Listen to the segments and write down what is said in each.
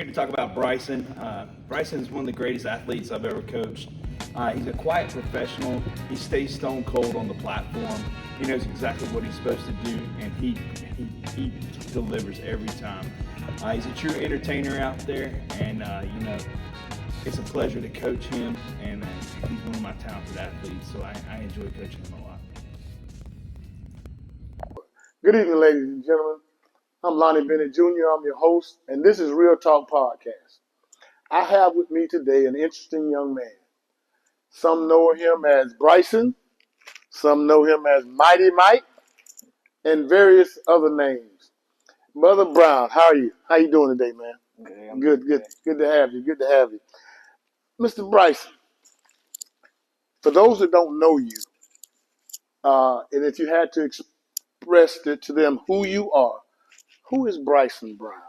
here to talk about Bryson. Bryson is one of the greatest athletes I've ever coached. He's a quiet professional. He stays stone cold on the platform. He knows exactly what he's supposed to do, and he delivers every time. He's a true entertainer out there, and it's a pleasure to coach him, and he's one of my talented athletes, so I enjoy coaching him a lot. Good evening, ladies and gentlemen. I'm Lonnie Bennett Jr. I'm your host, and this is Real Talk Podcast. I have with me today an interesting young man. Some know him as Bryson, some know him as Mighty Mike, and various other names. Brother Brown, how are you? How you doing today, man? Good to have you. Good to have you. Mr. Bryson, for those that don't know you, and if you had to express to them who you are, who is Bryson Brown?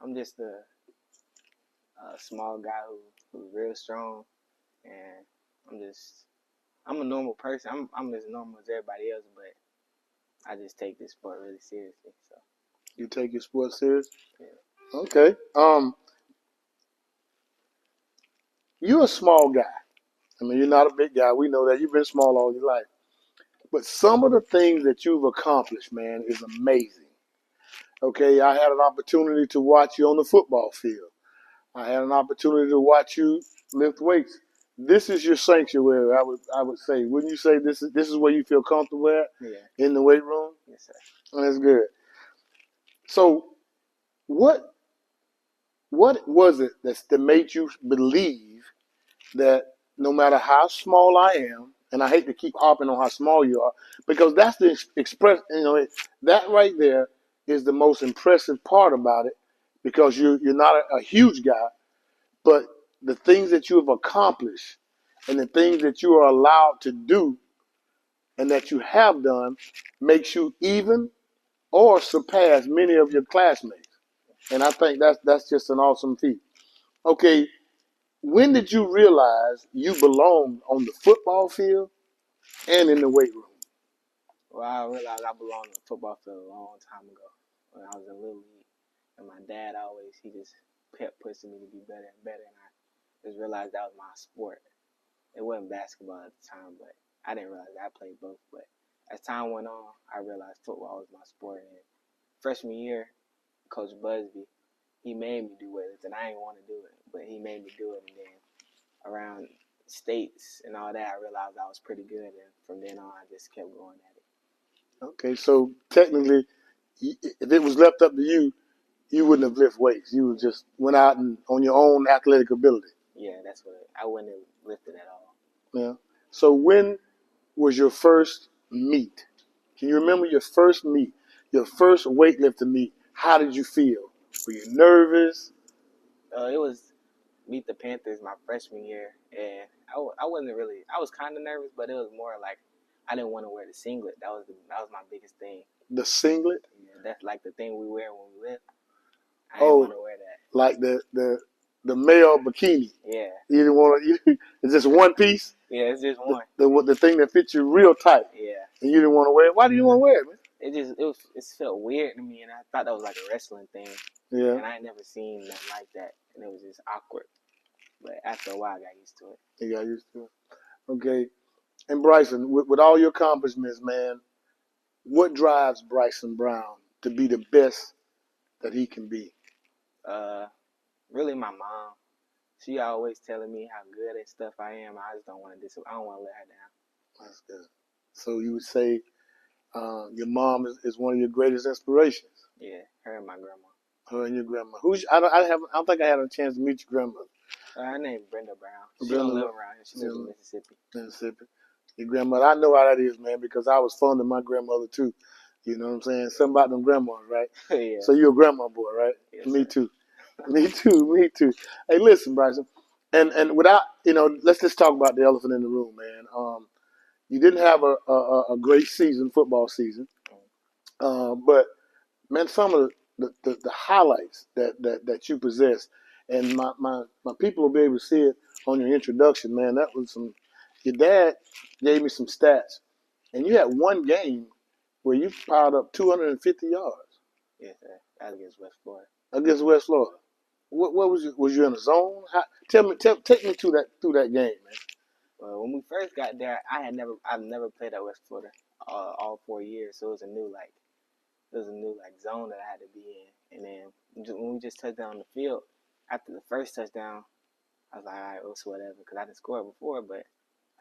I'm just a small guy who's real strong, and I'm a normal person. I'm as normal as everybody else, but I just take this sport really seriously. So You take your sport serious? yeah. Okay. You're a small guy. I mean, you're not a big guy. We know that. You've been small all your life. But some of the things that you've accomplished, man, is amazing. Okay, I had an opportunity to watch you on the football field. I had an opportunity to watch you lift weights. This is your sanctuary, I would say. Wouldn't you say this is where you feel comfortable at? Yeah. In the weight room? Yes, sir. That's good. So what was it that made you believe that no matter how small I am, and I hate to keep harping on how small you are, because that's the express, that right there is the most impressive part about it, because you're not a huge guy, but the things that you have accomplished and the things that you are allowed to do and that you have done makes you even or surpass many of your classmates. And I think that's just an awesome feat. Okay, when did you realize you belonged on the football field and in the weight room? Well, I realized I belonged in the football field a long time ago when I was in Little League, and my dad he just kept pushing me to be better and better, and I just realized that was my sport. It wasn't basketball at the time, but I didn't realize I played both. But as time went on, I realized football was my sport. And freshman year, Coach Busby, he made me do it, and I didn't want to do it, but he made me do it. And then around states and all that, I realized I was pretty good, and from then on, I just kept going at it. Okay, so technically, if it was left up to you, you wouldn't have lifted weights. You would just went out and on your own athletic ability. Yeah, I wouldn't have lifted at all. Yeah. So when was your first meet? Can you remember your first meet, your first weightlifting meet? How did you feel? Were you nervous? It was Meet the Panthers my freshman year, and I wasn't really. I was kind of nervous, but it was more like I didn't want to wear the singlet. That was my biggest thing. The singlet? Yeah, that's like the thing we wear when we lift. I Oh, didn't want to wear that. Like the male bikini. Yeah. You didn't want to. It's just one piece. Yeah, it's just one. The thing that fits you real tight. Yeah. And you didn't want to wear it. Why do you want to wear it, man? It felt weird to me, and I thought that was like a wrestling thing. Yeah. And I ain't never seen nothing like that, and it was just awkward. But after a while, I got used to it. You got used to it. Okay. And Bryson, with all your accomplishments, man, what drives Bryson Brown to be the best that he can be? Really my mom. She always telling me how good at stuff I am. I just don't want to I don't want to let her down. That's good. So you would say your mom is one of your greatest inspirations. Yeah, her and my grandma. Her and your grandma. I don't think I had a chance to meet your grandmother. Her name Brenda Brown. She Brenda don't live around here. She lives in Mississippi. Mississippi. Your grandmother. I know how that is, man, because I was fond of my grandmother too. You know what I'm saying? Something about them grandmas, right? Yeah. So you're a grandma boy, right? Yes, Me sir. too. Me too. Hey, listen, Bryson, and without let's just talk about the elephant in the room, man. You didn't have a great football season, but man, some of the highlights that you possess, and my people will be able to see it on your introduction, man. That was some. Your dad gave me some stats, and you had one game where you piled up 250 yards. Yes, sir. That was against West Florida. against West Florida. What was you in the zone? Take me through that game, man. Well, when we first got there, I've never played at West Florida all 4 years, so it was a new like zone that I had to be in. And then when we just touched down on the field, after the first touchdown, I was like, all right, it's whatever, because I didn't score before. But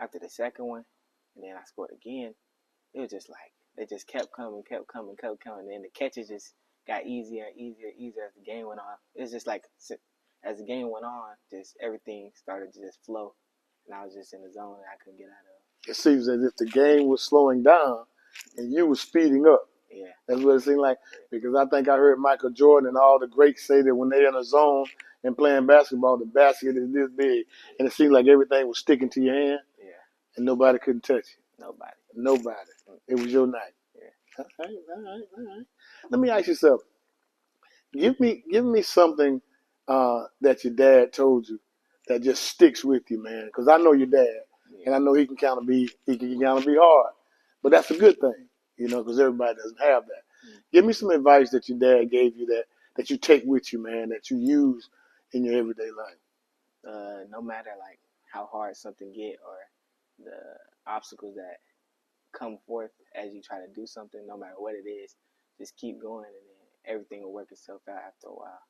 after the second one, and then I scored again, it was just like they just kept coming, and then the catches just got easier and easier as the game went on. It's just like as the game went on, just everything started to just flow, and I was just in the zone that I couldn't get out of. It seems as if the game was slowing down and you were speeding up. Yeah. That's what it seemed like. Because I think I heard Michael Jordan and all the greats say that when they're in a zone and playing basketball, the basket is this big. And it seemed like everything was sticking to your hand. Yeah. And nobody couldn't touch you. Nobody. It was your night. Yeah. All right. Let me ask you something. Give me something that your dad told you that just sticks with you, man. Because I know your dad, and I know he can kind of be hard, but that's a good thing, because everybody doesn't have that. Give me some advice that your dad gave you that you take with you, man, that you use in your everyday life. No matter like how hard something get or the obstacles that come forth as you try to do something, no matter what it is, just keep going, and then everything will work itself out after a while.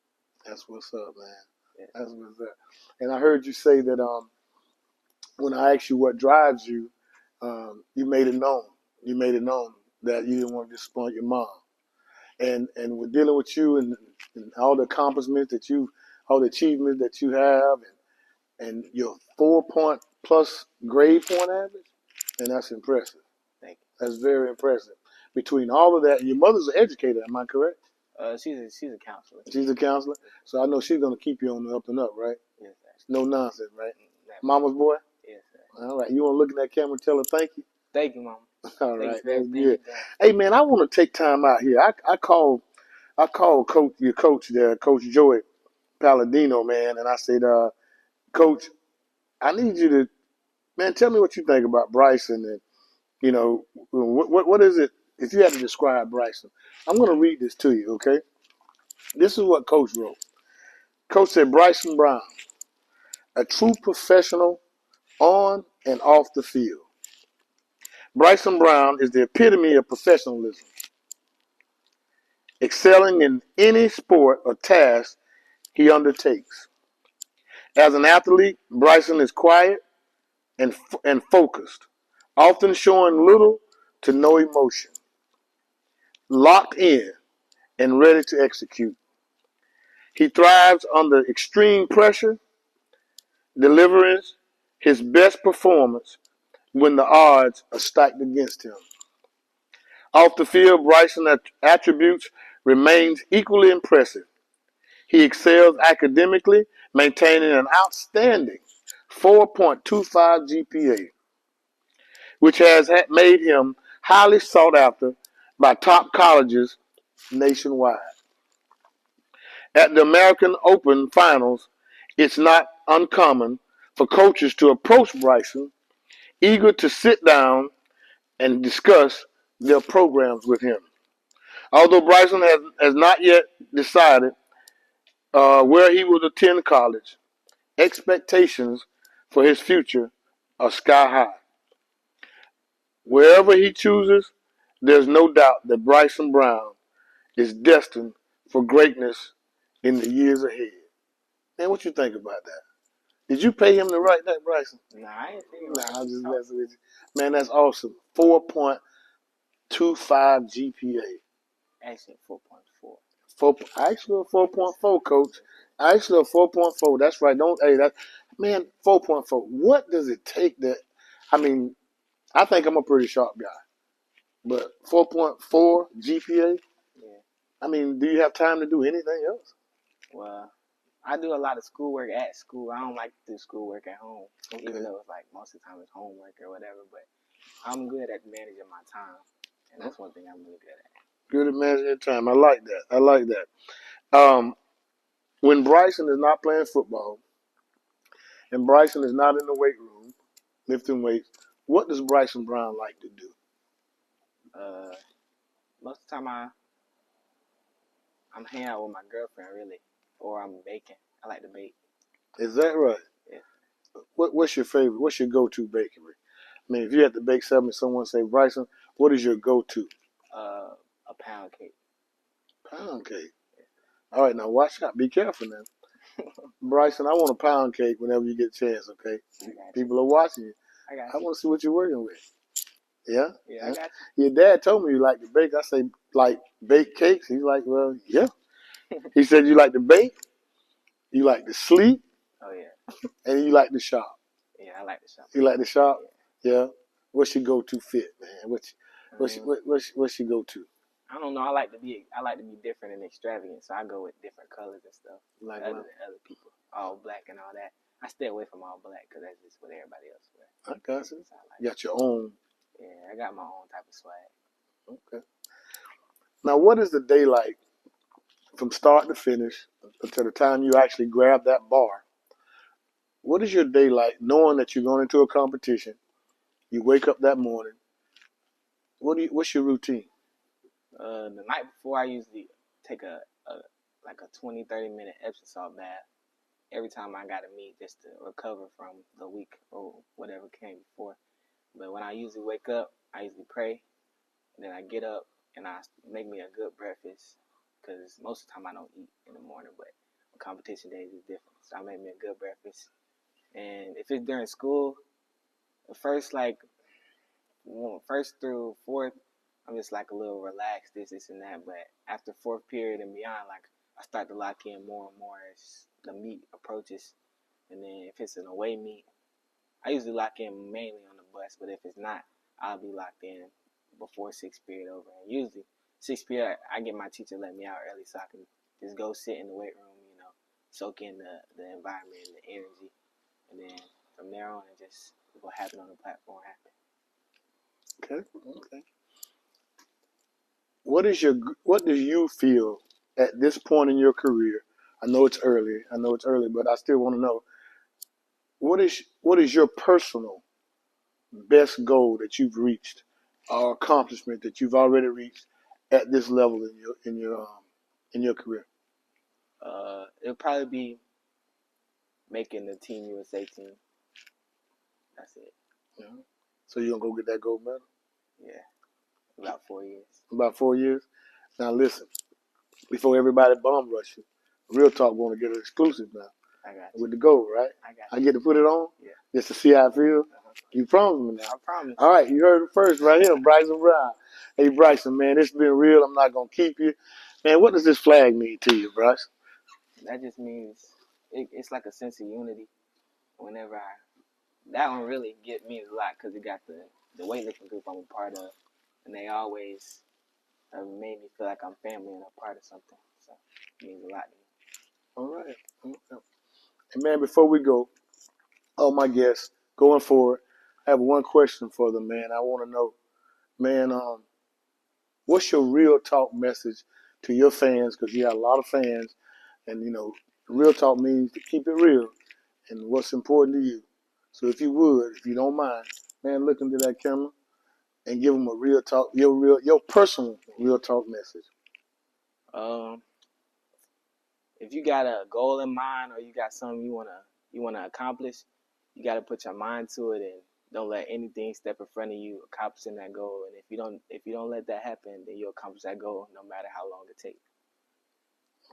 That's what's up, man. Yeah. That's what's up. And I heard you say that when I asked you what drives you, you made it known. You made it known that you didn't want to disappoint your mom. And with dealing with you and all the accomplishments all the achievements that you have, and your 4-point plus grade point average, and that's impressive. Thank you. That's very impressive. Between all of that, your mother's an educator, am I correct? She's a counselor. She's a counselor, so I know she's gonna keep you on the up and up, right? Yes, sir. No nonsense, right? Never. Mama's boy. Yes, sir. All right, you want to look in that camera and tell her thank you? Thank you, Mama. All right, that's Thank good. you. Hey, man, I want to take time out here. I called your coach there, Coach Joey Palladino, man, and I said, Coach, I need you to, man, tell me what you think about Bryson, and what is it if you had to describe Bryson? I'm going to read this to you, okay? This is what Coach wrote. Coach said, Bryson Brown, a true professional on and off the field. Bryson Brown is the epitome of professionalism, excelling in any sport or task he undertakes. As an athlete, Bryson is quiet and focused, often showing little to no emotion, locked in and ready to execute. He thrives under extreme pressure, delivering his best performance when the odds are stacked against him. Off the field, Bryson's attributes remains equally impressive. He excels academically, maintaining an outstanding 4.25 GPA, which has made him highly sought after by top colleges nationwide. At the American Open Finals, it's not uncommon for coaches to approach Bryson, eager to sit down and discuss their programs with him. Although Bryson has not yet decided where he will attend college, expectations for his future are sky high. Wherever he chooses, there's no doubt that Bryson Brown is destined for greatness in the years ahead. Man, what you think about that? Did you pay him to write that, Bryson? Nah, I ain't thinking Nah, about I'm it. just messing with you. Man, that's awesome. 4.25 GPA. Actually, 4.4. Actually a 4.4, coach. Actually a 4.4. That's right. Man, 4.4. What does it take I mean, I think I'm a pretty sharp guy. But 4.4 GPA? Yeah. I mean, do you have time to do anything else? Well, I do a lot of schoolwork at school. I don't like to do schoolwork at home, even though it's like most of the time it's homework or whatever. But I'm good at managing my time, and that's one thing I'm really good at. Good at managing your time. I like that. When Bryson is not playing football and Bryson is not in the weight room lifting weights, what does Bryson Brown like to do? Most of the time I'm hanging out with my girlfriend really, or I'm baking. I like to bake. Is that right? Yeah. What's your favorite? What's your go-to bakery? I mean, if you had to bake something, someone say, Bryson, what is your go-to? A pound cake. Pound cake. All right, now watch out. Be careful now. Bryson, I want a pound cake whenever you get a chance, okay? I got you. People are watching you. I got I you. want to see what you're working with. Yeah? Yeah, I got you. Your dad told me you like to bake. I say, like, bake cakes? He's like, well, yeah. He said you like to bake, you like to sleep, Oh yeah. and you like to shop. Yeah, I like to shop. You like to shop? Yeah. What's your go-to fit, man? What's your go-to? I don't know. I like to be different and extravagant, so I go with different colors and stuff. Like Other what? than other people, all black and all that. I stay away from all black because that's just what everybody else wear. I got you. So I like You got your own. Yeah, I got my own type of swag. Okay. Now, what is the day like from start to finish until the time you actually grab that bar? What is your day like knowing that you're going into a competition? You wake up that morning. What's your routine? The night before, I usually take a 20-30 minute Epsom salt bath every time I got to meet just to recover from the week or whatever came before. But when I usually wake up, I usually pray, and then I get up and I make me a good breakfast because most of the time I don't eat in the morning, but on competition days is different. So I make me a good breakfast. And if it's during school, the first through fourth, I'm just like a little relaxed, this and that. But after fourth period and beyond, like I start to lock in more and more as the meet approaches. And then if it's an away meet, I usually lock in mainly on the bus. But if it's not, I'll be locked in before sixth period over. And usually sixth period, I get my teacher to let me out early so I can just go sit in the weight room, soak in the environment and the energy. And then from there on, it just what happened on the platform happened. Okay. What do you feel at this point in your career? I know it's early, but I still want to know what is your personal best goal that you've reached or accomplishment that you've already reached at this level in your career? It'll probably be making the Team USA team. That's it. Yeah. So you're gonna go get that gold medal? Yeah. About 4 years. About 4 years? Now listen, before everybody bomb rush you, Real Talk want to get an exclusive now. I got you. With the gold, right? I got I you. get to put it on? Yeah. Just to see how I feel? You promise me now? I promise. All right, you heard it first right here, Bryson Brown. Hey, Bryson, man, it's been real. I'm not going to keep you. Man, what does this flag mean to you, Bryson? That just means it's like a sense of unity. That one really get me a lot because it got the weightlifting group I'm a part of, and they always made me feel like I'm family and a part of something. So it means a lot to me. All right. And, man, before we go, all my guests, going forward, I have one question for them, man. I want to know, man, what's your Real Talk message to your fans? Because you got a lot of fans, and, Real Talk means to keep it real and what's important to you. So if you don't mind, man, look into that camera and give them a Real Talk, your personal Real Talk message. If you got a goal in mind or you got something you wanna accomplish, you gotta put your mind to it and don't let anything step in front of you accomplishing that goal. And if you don't let that happen, then you'll accomplish that goal no matter how long it takes.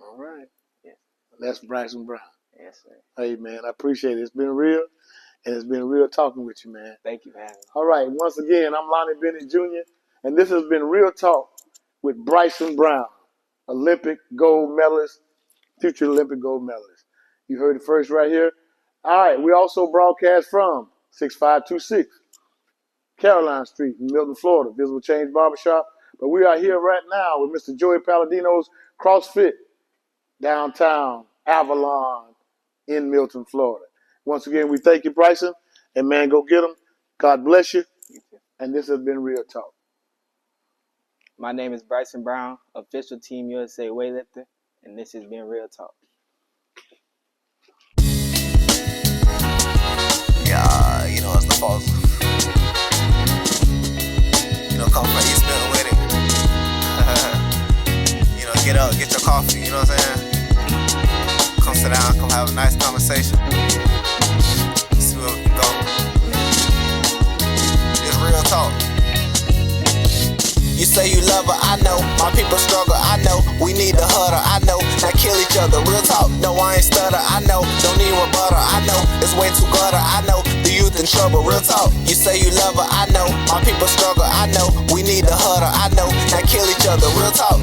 All right. Yes. That's Bryson Brown. Yes, sir. Hey, man, I appreciate it. It's been real, and it's been real talking with you, man. Thank you for having me. All right. Once again, I'm Lonnie Bennett Jr., and this has been Real Talk with Bryson Brown, Olympic gold medalist, future Olympic gold medalist. You heard it first right here. All right. We also broadcast from 6526 Caroline Street in Milton, Florida, Visible Change Barbershop. But we are here right now with Mr. Joey Palladino's CrossFit, downtown Avalon in Milton, Florida. Once again, we thank you, Bryson. And, man, go get them. God bless you. And this has been Real Talk. My name is Bryson Brown, official Team USA weightlifter, and this has been Real Talk. Yeah, it's the falls. Come from East Milton with it. Get up, get your coffee. coffee, you know what I'm saying? Come sit down, come have a nice conversation. See where we can go. It's real talk. You say you love her, I know. My people struggle, I know. We need to huddle, I know. Not kill each other, real talk. No, I ain't stutter, I know. Don't need rebuttal, I know. It's way too gutter, I know. The youth in trouble, real talk. You say you love her, I know. My people struggle, I know. We need to huddle, I know. Not kill each other, real talk.